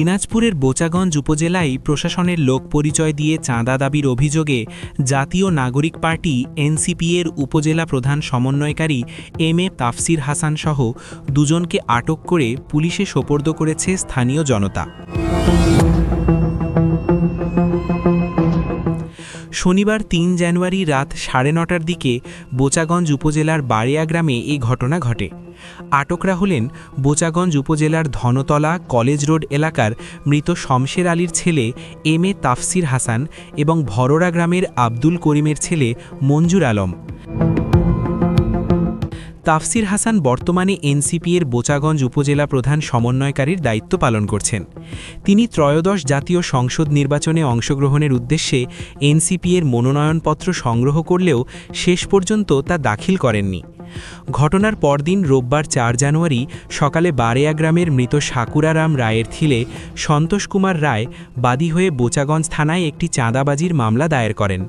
দিনাজপুরের বোচাগঞ্জ উপজেলায় প্রশাসনের লোক পরিচয় দিয়ে চাঁদা দাবির অভিযোগে জাতীয় নাগরিক পার্টি এনসিপি-এর উপজেলা প্রধান সমন্বয়কারী এম.এ. তাফসির হাসান সহ দুজনকে আটক করে পুলিশে সোপর্দ করেছে স্থানীয় জনতা। শনিবার ৩ জানুয়ারি রাত ৯:৩০টার দিকে বোচাগঞ্জ উপজেলার বাড়িয়া গ্রামে এই ঘটনা ঘটে। আটকরা হলেন বোচাগঞ্জ উপজেলার ধনতলা কলেজ রোড এলাকার মৃত শমশের আলীর ছেলে এম.এ. তাফসির হাসান এবং ভরোরা গ্রামের আব্দুল করিমের ছেলে মঞ্জুর আলম। তাফসির হাসান বর্তমানে এনসিপি-এর বোচাগঞ্জ উপজেলা প্রধান সমন্বয়কারীর দায়িত্ব পালন করছেন। তিনি ত্রয়োদশ জাতীয় সংসদ নির্বাচনে অংশগ্রহণের উদ্দেশ্যে এনসিপি-এর মনোনয়নপত্র সংগ্রহ করলেও শেষ পর্যন্ত তা দাখিল করেননি। ঘটনার পরদিন রোববার ৪ জানুয়ারি সকালে বারেয়া গ্রামের মৃত সাকুরারাম রায়ের ছিলে সন্তোষ কুমার রায় বাদী হয়ে বোচাগঞ্জ থানায় একটি চাঁদাবাজির মামলা দায়ের করেন।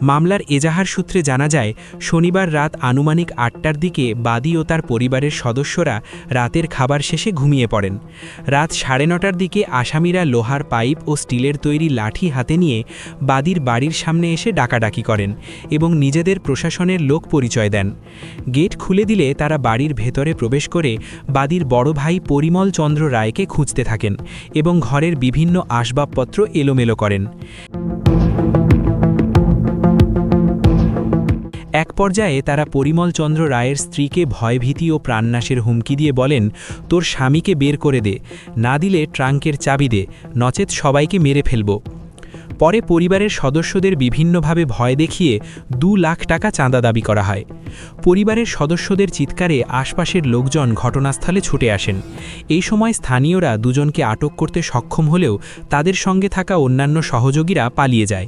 মামলার এজাহার সূত্রে জানা যায়, শনিবার রাত আনুমানিক ৮টার দিকে বাদী ও তার পরিবারের সদস্যরা রাতের খাবার শেষে ঘুমিয়ে পড়েন। রাত ৯:৩০টার দিকে আসামিরা লোহার পাইপ ও স্টিলের তৈরি লাঠি হাতে নিয়ে বাদীর বাড়ির সামনে এসে ডাকাডাকি করেন এবং নিজেদের প্রশাসনের লোক পরিচয় দেন। গেট খুলে দিলে তারা বাড়ির ভেতরে প্রবেশ করে বাদীর বড় ভাই পরিমল চন্দ্র রায়কে খুঁজতে থাকেন এবং ঘরের বিভিন্ন আসবাবপত্র এলোমেলো করেন। এক পর্যায়ে তারা পরিমল চন্দ্র রায়ের স্ত্রীকে ভয়ভীতি ও প্রাণনাশের হুমকি দিয়ে বলেন, তোর স্বামীকে বের করে দে, না দিলে ট্রাঙ্কের চাবি দে, নচেত সবাইকে মেরে ফেলব। পরে পরিবারের সদস্যদের বিভিন্নভাবে ভয় দেখিয়ে ২ লাখ টাকা চাঁদা দাবি করা হয়। পরিবারের সদস্যদের চিৎকারে আশপাশের লোকজন ঘটনাস্থলে ছুটে আসেন। এই সময় স্থানীয়রা দুজনকে আটক করতে সক্ষম হলেও তাদের সঙ্গে থাকা অন্যান্য সহযোগীরা পালিয়ে যায়।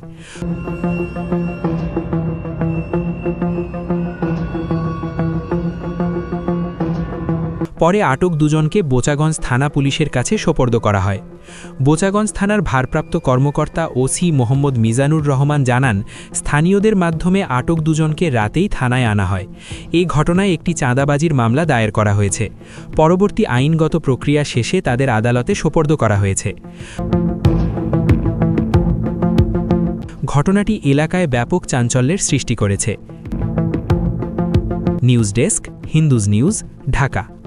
পরে আটক দুজনকে বোচাগঞ্জ থানা পুলিশের কাছে সোপর্দ করা হয়। বোচাগঞ্জ থানার ভারপ্রাপ্ত কর্মকর্তা ওসি মোহাম্মদ মিজানুর রহমান জানান, স্থানীয়দের মাধ্যমে আটক দুজনকে রাতেই থানায় আনা হয়। এই ঘটনায় একটি চাঁদাবাজির মামলা দায়ের করা হয়েছে। পরবর্তী আইনগত প্রক্রিয়া শেষে তাদের আদালতে সোপর্দ করা হয়েছে। ঘটনাটি এলাকায় ব্যাপক চাঞ্চল্যের সৃষ্টি করেছে। News desk, Hindus news, Dhaka.